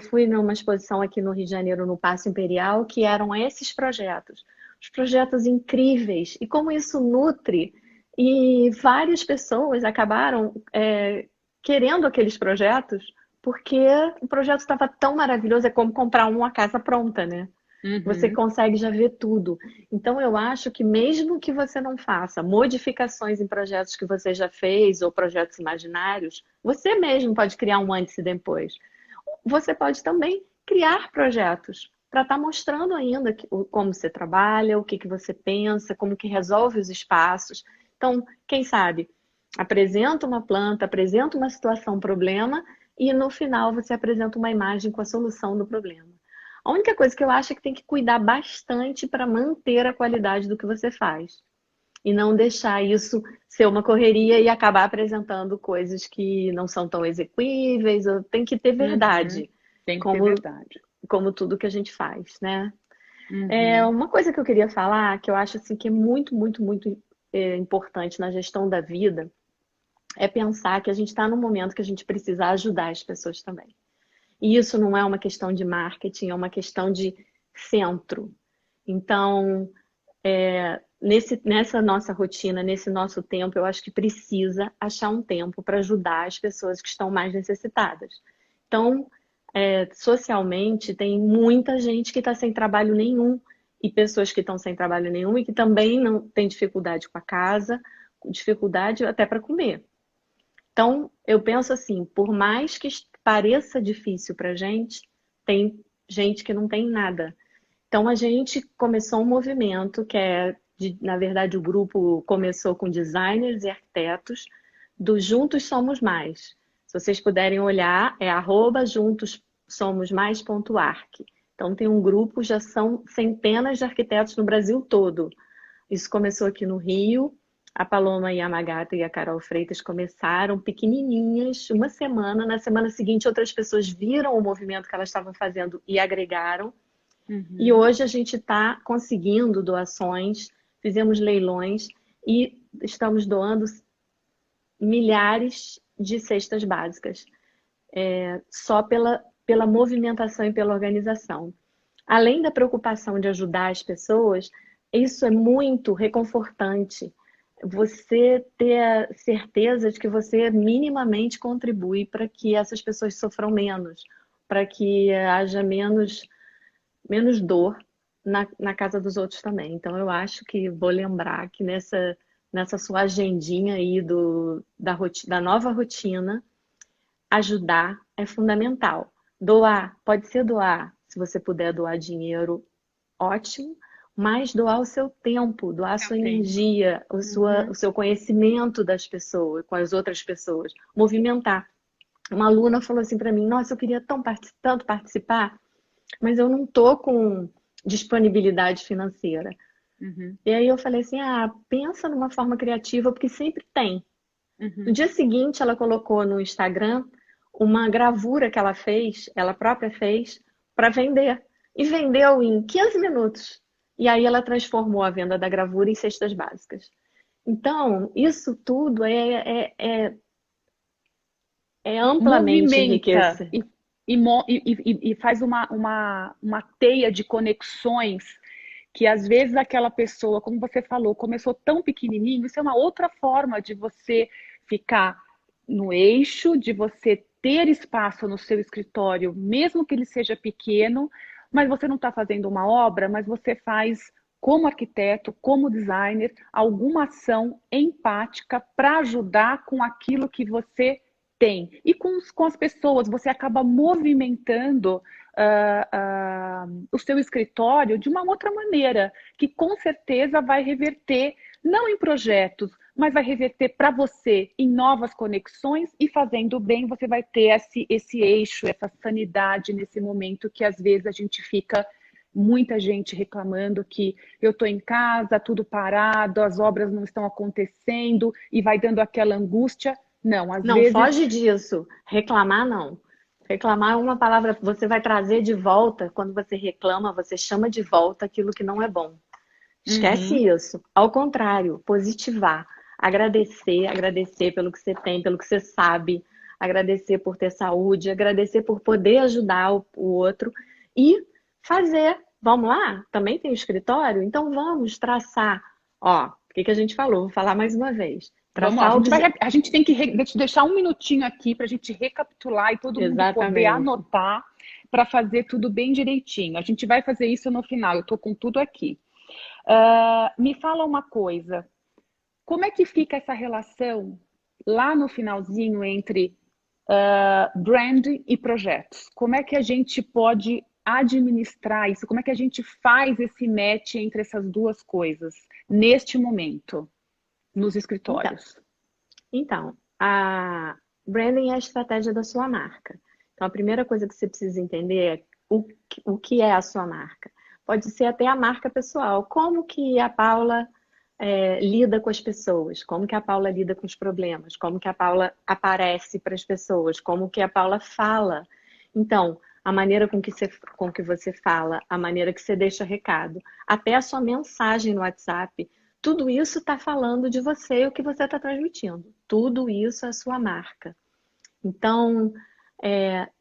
fui numa exposição aqui no Rio de Janeiro, no Paço Imperial, que eram esses projetos. Os projetos incríveis. E como isso nutre, e várias pessoas acabaram querendo aqueles projetos, porque o projeto estava tão maravilhoso, é como comprar uma casa pronta, né? Você
Uhum.
consegue já ver tudo. Então, eu acho que mesmo que você não faça modificações em projetos que você já fez ou projetos imaginários, você mesmo pode criar um antes e depois. Você pode também criar projetos para estar mostrando ainda como você trabalha, o que que você pensa, como que resolve os espaços. Então, quem sabe, apresenta uma planta, apresenta uma situação, um problema, e no final você apresenta uma imagem com a solução do problema. A única coisa que eu acho é que tem que cuidar bastante para manter a qualidade do que você faz. E não deixar isso ser uma correria e acabar apresentando coisas que não são tão execuíveis. Tem que ter
Uhum.
verdade,
Tem que ter
como,
verdade.
como tudo que a gente faz, né?
Uhum.
Uma coisa que eu queria falar, que eu acho assim, que é muito, muito, muito importante na gestão da vida, é pensar que a gente está num momento que a gente precisa ajudar as pessoas também. E isso não é uma questão de marketing, é uma questão de centro. Então, nessa nossa rotina, nesse nosso tempo, eu acho que precisa achar um tempo para ajudar as pessoas que estão mais necessitadas. Então, socialmente, tem muita gente que está sem trabalho nenhum e pessoas que estão sem trabalho nenhum e que também não têm dificuldade com a casa, dificuldade até para comer. Então, eu penso assim, por mais que pareça difícil para gente, tem gente que não tem nada. Então, a gente começou um movimento na verdade, o grupo começou com designers e arquitetos do Juntos Somos Mais. Se vocês puderem olhar, é @juntosomosmais.arc. Então tem um grupo, já são centenas de arquitetos no Brasil todo. Isso começou aqui no Rio. A Paloma Yamagata e a Carol Freitas começaram pequenininhas, uma semana. Na semana seguinte, outras pessoas viram o movimento que elas estavam fazendo e agregaram. E hoje a gente está conseguindo doações, fizemos leilões e estamos doando milhares de cestas básicas, só pela movimentação e pela organização. Além da preocupação de ajudar as pessoas, isso é muito reconfortante. Você ter a certeza de que você minimamente contribui para que essas pessoas sofram menos, para que haja menos dor na casa dos outros também. Então, eu acho que vou lembrar que nessa sua agendinha aí da nova rotina, ajudar é fundamental. Doar, pode ser doar, se você puder doar dinheiro, ótimo, mas doar o seu tempo, doar a sua energia, o seu conhecimento das pessoas, com as outras pessoas, movimentar. Uma aluna falou assim para mim, nossa, eu queria tanto participar, mas eu não tô com disponibilidade financeira. E aí eu falei assim, pensa numa forma criativa, porque sempre tem. No dia seguinte, ela colocou no Instagram uma gravura que ela própria fez, para vender. E vendeu em 15 minutos. E aí ela transformou a venda da gravura em cestas básicas. Então, isso tudo é amplamente
Movimenta
enriquecedor.
e faz uma teia de conexões que às vezes aquela pessoa, como você falou, começou tão pequenininho, isso é uma outra forma de você ficar no eixo, de você ter espaço no seu escritório, mesmo que ele seja pequeno, mas você não está fazendo uma obra, mas você faz como arquiteto, como designer, alguma ação empática para ajudar com aquilo que você tem. E com as pessoas, você acaba movimentando o seu escritório de uma outra maneira, que com certeza vai reverter, não em projetos, mas vai reverter para você em novas conexões e fazendo bem, você vai ter esse eixo, essa sanidade nesse momento que às vezes a gente fica, muita gente reclamando que eu estou em casa, tudo parado, as obras não estão acontecendo e vai dando aquela angústia. Não, às
Não,
vezes.
foge disso. Reclamar, não. Reclamar é uma palavra que você vai trazer de volta. Quando você reclama, você chama de volta aquilo que não é bom. Esquece isso. Ao contrário, positivar. Agradecer pelo que você tem, pelo que você sabe. Agradecer por ter saúde, agradecer por poder ajudar o outro. E fazer. Vamos lá? Também tem o escritório? Então vamos traçar. Ó, o que a gente falou? Vou falar mais uma vez.
Vamos lá,
Traçar
a gente tem que deixar um minutinho aqui para a gente recapitular e todo mundo poder
Exatamente.
anotar para fazer tudo bem direitinho. A gente vai fazer isso no final, eu estou com tudo aqui. Me fala uma coisa, como é que fica essa relação lá no finalzinho entre brand e projetos? Como é que a gente pode administrar isso? Como é que a gente faz esse match entre essas duas coisas neste momento, nos escritórios?
Então, a branding é a estratégia da sua marca. Então, a primeira coisa que você precisa entender é o que é a sua marca. Pode ser até a marca pessoal. Como que a Paula lida com as pessoas? Como que a Paula lida com os problemas? Como que a Paula aparece para as pessoas? Como que a Paula fala? Então, a maneira com que você fala, a maneira que você deixa recado, até a sua mensagem no WhatsApp, tudo isso está falando de você e o que você está transmitindo. Tudo isso é a sua marca. Então,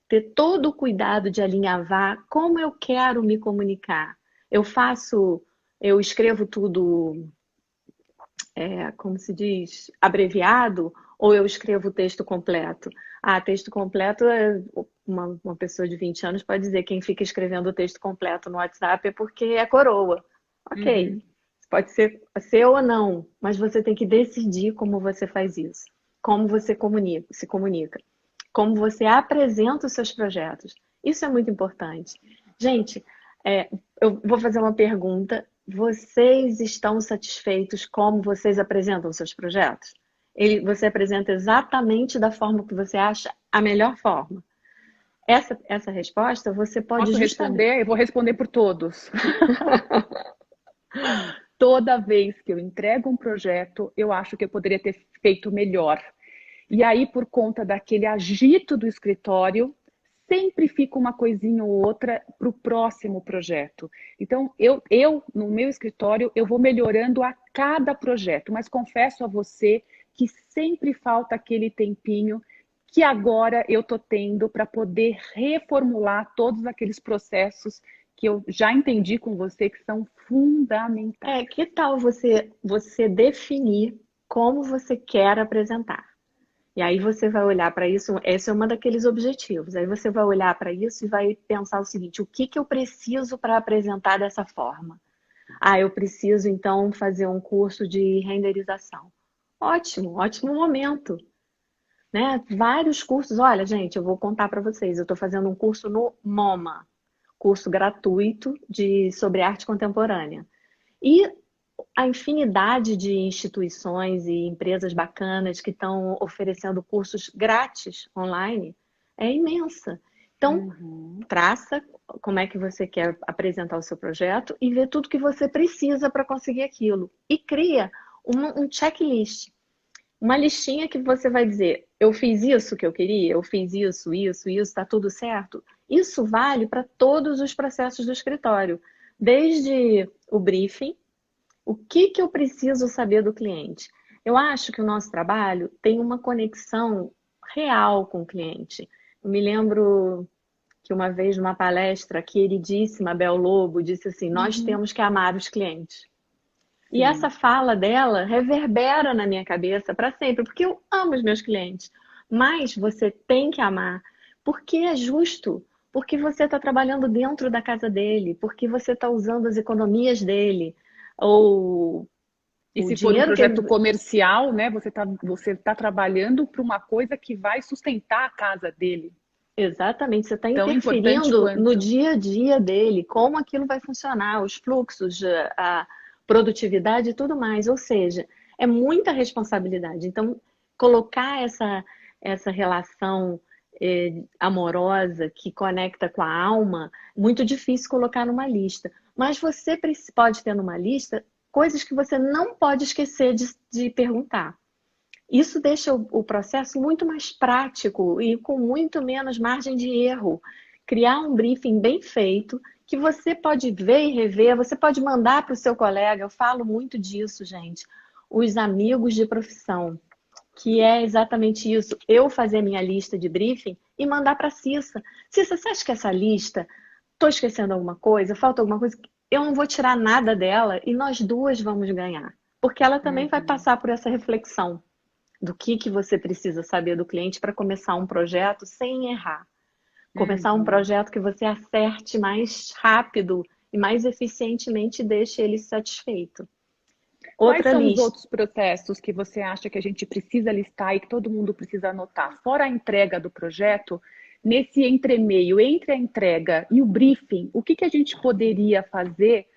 ter todo o cuidado de alinhavar como eu quero me comunicar. Eu escrevo tudo, como se diz, abreviado, ou eu escrevo o texto completo? Texto completo, uma pessoa de 20 anos pode dizer que quem fica escrevendo o texto completo no WhatsApp é porque é coroa. Ok. Pode ser seu ou não, mas você tem que decidir como você faz isso. Como você se comunica. Como você apresenta os seus projetos. Isso é muito importante. Gente, eu vou fazer uma pergunta. Vocês estão satisfeitos como vocês apresentam seus projetos? Você apresenta exatamente da forma que você acha a melhor forma. Essa resposta você pode
Posso
justamente...
responder? Eu vou responder por todos. Toda vez que eu entrego um projeto, eu acho que eu poderia ter feito melhor. E aí, por conta daquele agito do escritório, sempre fica uma coisinha ou outra para o próximo projeto. Então, no meu escritório, eu vou melhorando a cada projeto, mas confesso a você que sempre falta aquele tempinho que agora eu estou tendo para poder reformular todos aqueles processos que eu já entendi com você que são fundamentais.
Que tal você definir como você quer apresentar? E aí você vai olhar para isso, esse é um daqueles objetivos. Aí você vai olhar para isso e vai pensar o seguinte: o que que eu preciso para apresentar dessa forma? Ah, eu preciso então fazer um curso de renderização. Ótimo, ótimo momento, né? Vários cursos. Olha, gente, eu vou contar para vocês. Eu estou fazendo um curso no MoMA, curso gratuito sobre arte contemporânea. E a infinidade de instituições e empresas bacanas que estão oferecendo cursos grátis online é imensa. Então, traça como é que você quer apresentar o seu projeto e vê tudo que você precisa para conseguir aquilo. E cria um checklist, uma listinha que você vai dizer: eu fiz isso que eu queria, eu fiz isso, está tudo certo. Isso vale para todos os processos do escritório, desde o briefing. O que que eu preciso saber do cliente? Eu acho que o nosso trabalho tem uma conexão real com o cliente. Eu me lembro que uma vez numa palestra, a queridíssima Bel Lobo disse assim: nós temos que amar os clientes. E essa fala dela reverbera na minha cabeça para sempre, porque eu amo os meus clientes. Mas você tem que amar, porque é justo, porque você está trabalhando dentro da casa dele, porque você está usando as economias dele, ou
E
o
se for um
dinheiro que
projeto
ele...
comercial, né, você tá trabalhando para uma coisa que vai sustentar a casa dele.
Exatamente, você está
Tão importante
interferindo no
quanto.
dia a dia dele, como aquilo vai funcionar, os fluxos, a produtividade e tudo mais. Ou seja, é muita responsabilidade. Então, colocar essa relação amorosa que conecta com a alma, muito difícil colocar numa lista. Mas você pode ter numa lista coisas que você não pode esquecer de perguntar. Isso deixa o processo muito mais prático e com muito menos margem de erro. Criar um briefing bem feito, que você pode ver e rever, você pode mandar para o seu colega. Eu falo muito disso, gente. Os amigos de profissão, que é exatamente isso. Eu fazer minha lista de briefing e mandar para a Cissa. Cissa, você acha que essa lista, estou esquecendo alguma coisa, falta alguma coisa? Eu não vou tirar nada dela e nós duas vamos ganhar. Porque ela também vai passar por essa reflexão do que você precisa saber do cliente para começar um projeto sem errar. Começar um projeto que você acerte mais rápido e mais eficientemente e deixe ele satisfeito.
Quais
Outra
são os
lista.
outros processos que você acha que a gente precisa listar e que todo mundo precisa anotar? Fora a entrega do projeto, nesse entremeio, entre a entrega e o briefing, o que que a gente poderia fazer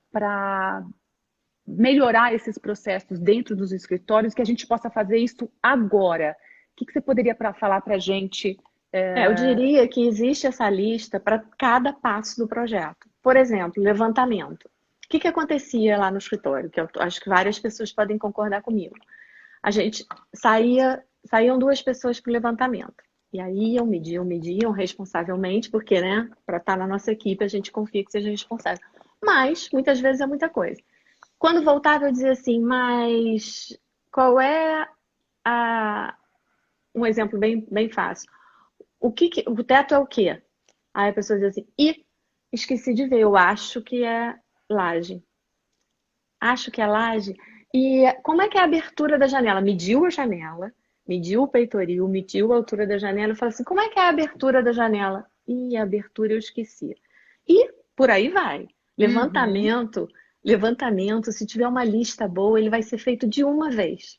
para melhorar esses processos dentro dos escritórios, que a gente possa fazer isso agora? O que que você poderia falar para a gente?
Eu diria que existe essa lista para cada passo do projeto. Por exemplo, levantamento. O que acontecia lá no escritório? Que eu acho que várias pessoas podem concordar comigo. A gente saíam duas pessoas para o levantamento. E aí mediam responsavelmente, porque, né, para estar na nossa equipe, a gente confia que seja responsável. Mas, muitas vezes é muita coisa. Quando voltava, eu dizia assim, mas qual é um exemplo bem fácil. O teto é o quê? Aí a pessoa diz assim, esqueci de ver, eu acho que é laje. Acho que é laje. E como é que é a abertura da janela? Mediu a janela, mediu o peitoril, mediu a altura da janela e fala assim, como é que é a abertura da janela? A abertura eu esqueci. E por aí vai. Levantamento, se tiver uma lista boa, ele vai ser feito de uma vez.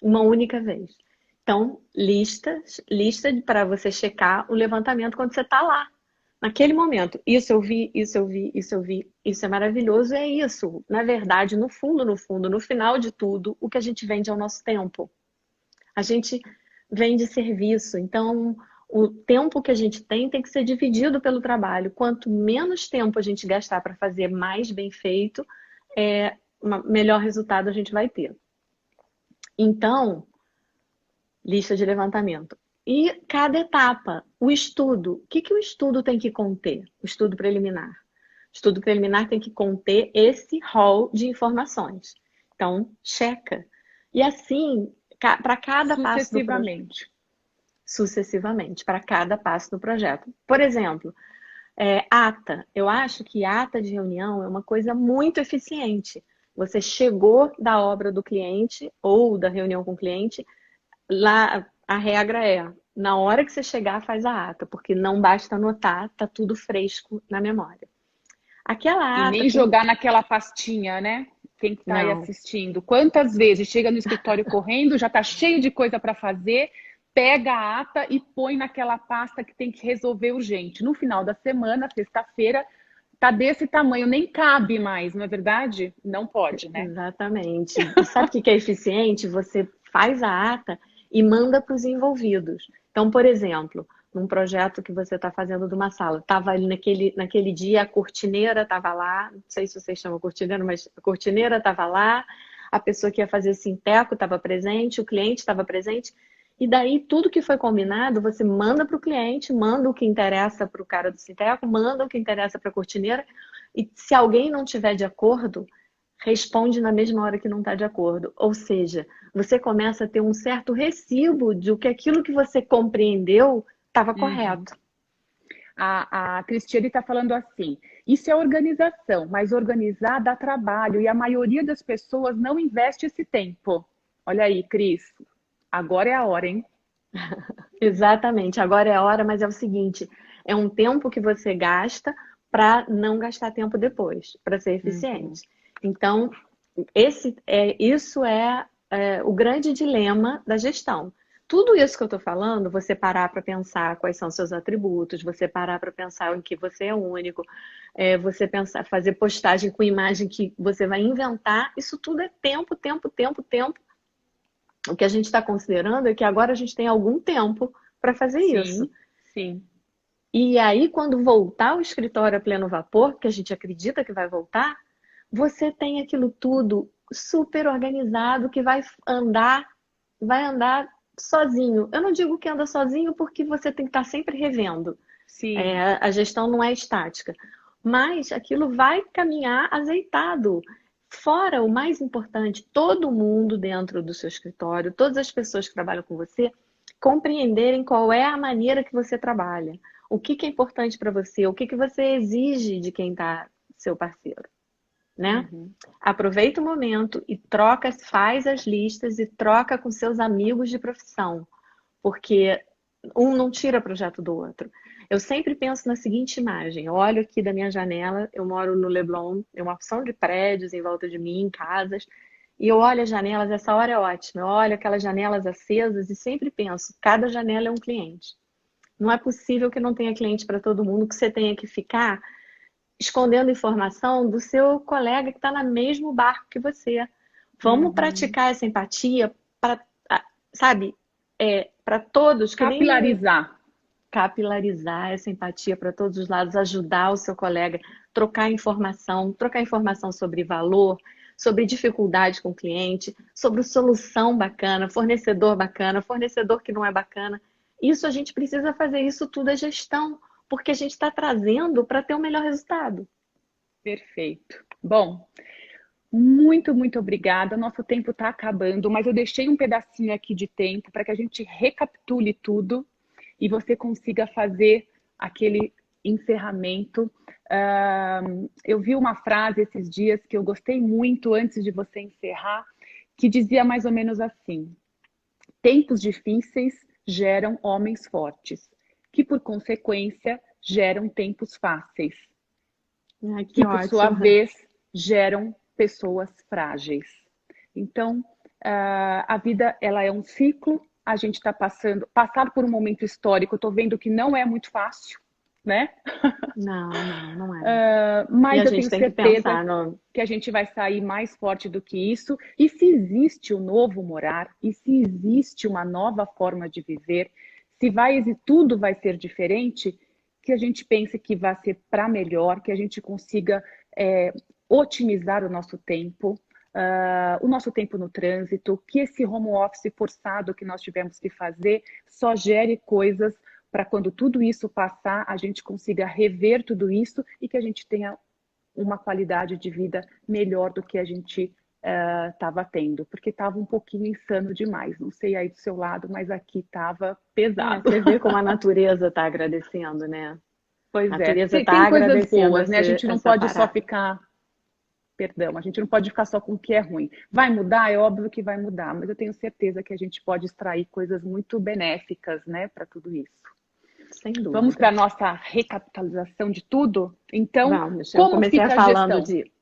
Uma única vez. Então, lista para você checar o levantamento quando você está lá. naquele momento, isso eu vi, isso eu vi, isso eu vi, isso é maravilhoso, é isso. Na verdade, no fundo, no fundo, no final de tudo, o que a gente vende é o nosso tempo. A gente vende serviço, então o tempo que a gente tem que ser dividido pelo trabalho. Quanto menos tempo a gente gastar para fazer mais bem feito, melhor resultado a gente vai ter. Então, lista de levantamento. E cada etapa, o estudo. O que o estudo tem que conter? O estudo preliminar. O estudo preliminar tem que conter esse rol de informações. Então, checa. E assim, para cada passo do projeto. Sucessivamente, para cada passo do projeto. Por exemplo, ata. Eu acho que ata de reunião é uma coisa muito eficiente. Você chegou da obra do cliente ou da reunião com o cliente, lá a regra é, na hora que você chegar, faz a ata, porque não basta anotar, tá tudo fresco na memória. Aquela ata...
E nem jogar naquela pastinha, né? Quem está aí assistindo. Quantas vezes chega no escritório correndo, já está cheio de coisa para fazer, pega a ata e põe naquela pasta que tem que resolver urgente. No final da semana, sexta-feira, tá desse tamanho, nem cabe mais, não é verdade? Não pode, né?
Exatamente. E sabe o que é eficiente? Você faz a ata e manda para os envolvidos. Então, por exemplo, num projeto que você está fazendo de uma sala, estava ali naquele dia, a cortineira estava lá, não sei se vocês chamam cortineira, mas a cortineira estava lá, a pessoa que ia fazer sinteco estava presente, o cliente estava presente, e daí tudo que foi combinado, você manda para o cliente, manda o que interessa para o cara do sinteco, manda o que interessa para a cortineira, e se alguém não tiver de acordo, responde na mesma hora que não está de acordo. Ou seja, você começa a ter um certo recibo de que aquilo que você compreendeu estava correto.
A Cristiane está falando assim, isso é organização, mas organizar dá trabalho e a maioria das pessoas não investe esse tempo. Olha aí, Cris, agora é a hora, hein?
Exatamente, agora é a hora, mas é o seguinte, é um tempo que você gasta para não gastar tempo depois, para ser eficiente. Então, isso é o grande dilema da gestão. Tudo isso que eu estou falando, você parar para pensar quais são seus atributos, você parar para pensar em que você é único, você pensar, fazer postagem com imagem que você vai inventar, isso tudo é tempo, tempo, tempo, tempo. O que a gente está considerando é que agora a gente tem algum tempo para fazer isso.
Sim.
E aí, quando voltar o escritório a pleno vapor, que a gente acredita que vai voltar, você tem aquilo tudo super organizado que vai andar sozinho. Eu não digo que anda sozinho porque você tem que estar sempre revendo.
Sim.
A gestão não é estática. Mas aquilo vai caminhar azeitado. Fora o mais importante, todo mundo dentro do seu escritório, todas as pessoas que trabalham com você, compreenderem qual é a maneira que você trabalha. O que é importante para você, o que você exige de quem está seu parceiro. Né? Aproveita o momento e faz as listas e troca com seus amigos de profissão, porque um não tira projeto do outro. Eu sempre penso na seguinte imagem, eu olho aqui da minha janela, eu moro no Leblon, tem uma opção de prédios em volta de mim, casas, e eu olho as janelas, essa hora é ótima, eu olho aquelas janelas acesas e sempre penso, cada janela é um cliente. Não é possível que não tenha cliente para todo mundo, que você tenha que ficar escondendo informação do seu colega que está no mesmo barco que você. Vamos praticar essa empatia para, sabe, para todos. Capilarizar essa empatia para todos os lados, ajudar o seu colega, trocar informação sobre valor, sobre dificuldade com o cliente, sobre solução bacana, fornecedor que não é bacana. Isso a gente precisa fazer, isso tudo é gestão, porque a gente está trazendo para ter o melhor resultado.
Perfeito. Bom, muito, muito obrigada. Nosso tempo está acabando, mas eu deixei um pedacinho aqui de tempo para que a gente recapitule tudo e você consiga fazer aquele encerramento. Eu vi uma frase esses dias que eu gostei muito antes de você encerrar, que dizia mais ou menos assim: tempos difíceis geram homens fortes, que por consequência geram tempos fáceis, que por sua vez geram pessoas frágeis. Então, a vida ela é um ciclo, a gente está passar por um momento histórico, eu estou vendo que não é muito fácil, né?
Não é. E
Mas
a
eu
gente
tenho
tem que
certeza
pensar no.
que a gente vai sair mais forte do que isso. E se existe o novo morar, e se existe uma nova forma de viver, se vai, tudo vai ser diferente, que a gente pense que vai ser para melhor, que a gente consiga otimizar o nosso tempo no trânsito, que esse home office forçado que nós tivemos que fazer só gere coisas para quando tudo isso passar, a gente consiga rever tudo isso e que a gente tenha uma qualidade de vida melhor do que a gente estava tendo, porque estava um pouquinho insano demais. Não sei aí do seu lado, mas aqui estava pesado.
Você vê como a natureza está agradecendo, né? A
Pois é,
natureza está
tem coisas
agradecendo
boas, né? A gente não
essa
pode só
parada.
ficar, perdão, a gente não pode ficar só com o que é ruim. Vai mudar? É óbvio que vai mudar, mas eu tenho certeza que a gente pode extrair coisas muito benéficas, né, para tudo isso.
Sem
Vamos para a
dúvidas.
nossa recapitalização de tudo? Então,
Vamos, eu
como
comecei
fica a
falando
gestão?
de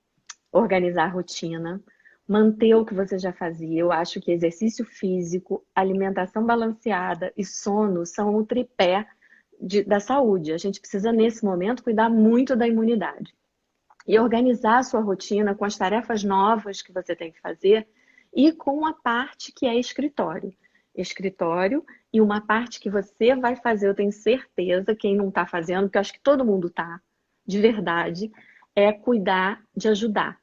organizar a rotina, manter o que você já fazia. Eu acho que exercício físico, alimentação balanceada e sono são o tripé da saúde. A gente precisa, nesse momento, cuidar muito da imunidade. E organizar a sua rotina com as tarefas novas que você tem que fazer e com a parte que é escritório. Escritório e uma parte que você vai fazer, eu tenho certeza, quem não está fazendo, porque eu acho que todo mundo está, de verdade, é cuidar de ajudar.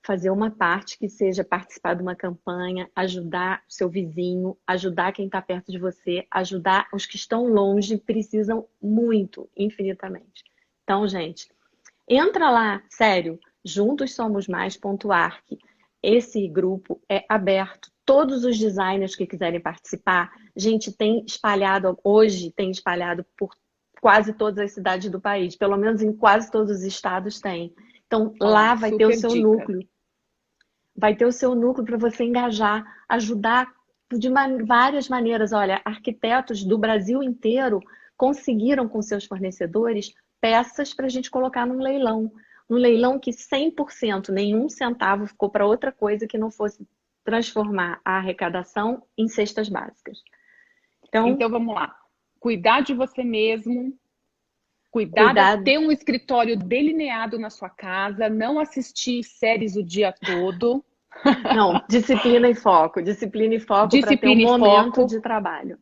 Fazer uma parte que seja participar de uma campanha, ajudar o seu vizinho, ajudar quem está perto de você, ajudar os que estão longe, precisam muito, infinitamente. Então, gente, entra lá, sério, juntos somos mais.arc. Esse grupo é aberto. Todos os designers que quiserem participar, a gente tem espalhado, hoje tem espalhado por quase todas as cidades do país, pelo menos em quase todos os estados tem. Então,
Ó,
lá vai ter o
super
seu
dica.
núcleo. Vai ter o seu núcleo para você engajar, ajudar de várias maneiras. Olha, arquitetos do Brasil inteiro conseguiram com seus fornecedores peças para a gente colocar num leilão. Um leilão que 100%, nenhum centavo ficou para outra coisa que não fosse transformar a arrecadação em cestas básicas. Então,
Então vamos lá. Cuidar de você mesmo,
cuidar.
ter um escritório delineado na sua casa, não assistir séries o dia todo,
Não, disciplina e foco para ter um
disciplina e
momento
foco,
de trabalho.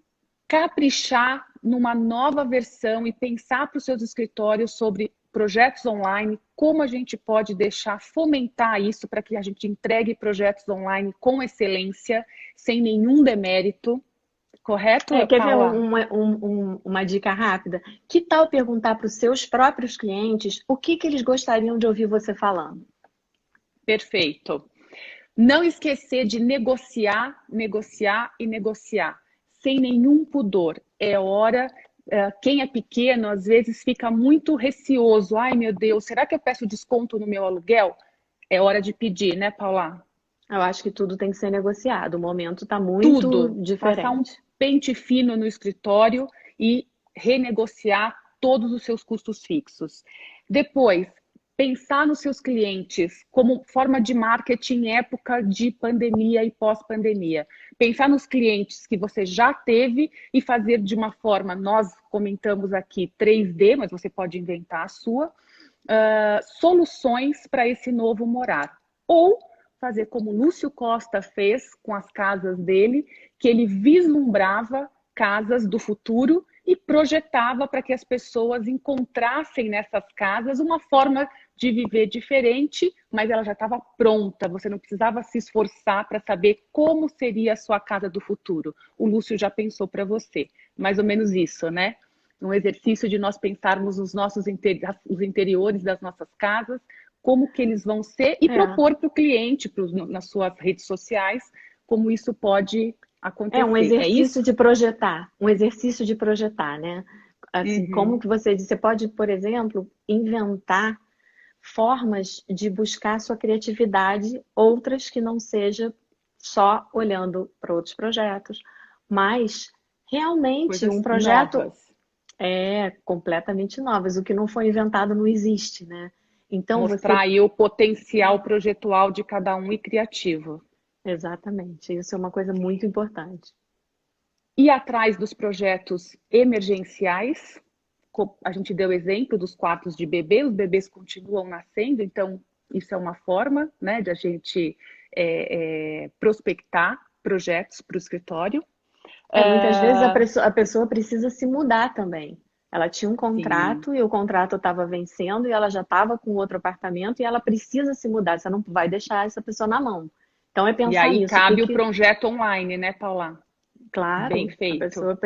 caprichar numa nova versão e pensar para os seus escritórios sobre projetos online, como a gente pode deixar fomentar isso para que a gente entregue projetos online com excelência, sem nenhum demérito. Correto,
Quer ver
Paula?
uma dica rápida? Que tal perguntar para os seus próprios clientes o que eles gostariam de ouvir você falando?
Perfeito. Não esquecer de negociar, negociar e negociar, sem nenhum pudor. É hora. Quem é pequeno, às vezes, fica muito receoso. Ai, meu Deus, será que eu peço desconto no meu aluguel? É hora de pedir, né, Paula?
Eu acho que tudo tem que ser negociado. O momento está muito
Tudo. Passar um
diferente.
pente fino no escritório e renegociar todos os seus custos fixos. Depois, pensar nos seus clientes como forma de marketing em época de pandemia e pós-pandemia. Pensar nos clientes que você já teve e fazer de uma forma, nós comentamos aqui 3D, mas você pode inventar a sua, soluções para esse novo morar. Ou fazer como Lúcio Costa fez com as casas dele, que ele vislumbrava casas do futuro e projetava para que as pessoas encontrassem nessas casas uma forma de viver diferente, mas ela já estava pronta, você não precisava se esforçar para saber como seria a sua casa do futuro. O Lúcio já pensou para você. Mais ou menos isso, né? Um exercício de nós pensarmos os nossos os interiores das nossas casas, como que eles vão ser e
É,
propor para o cliente, nas suas redes sociais, como isso pode
é um
acontecer. É
exercício
isso?
de projetar, um exercício de projetar, né? Assim, como
Uhum.
que você disse, você pode, por exemplo, inventar formas de buscar sua criatividade, outras que não seja só olhando para outros projetos, mas realmente um
Coisas
projeto
novas.
é completamente novas. O que não foi inventado não existe, né? Então
Mostrar
você.
aí o potencial projetual de cada um e criativo.
Exatamente, isso é uma coisa muito importante.
Ir atrás dos projetos emergenciais, a gente deu exemplo dos quartos de bebê, os bebês continuam nascendo, então isso é uma forma, né, de a gente prospectar projetos para o escritório.
Muitas vezes a pessoa precisa se mudar também. Ela tinha um
Sim.
contrato e o contrato estava vencendo e ela já estava com outro apartamento e ela precisa se mudar. Você não vai deixar essa pessoa na mão. Então é
E
pensar
aí
nisso, o que
cabe o
que,
projeto online, né, Paula? Bem
claro, a
feito.
pessoa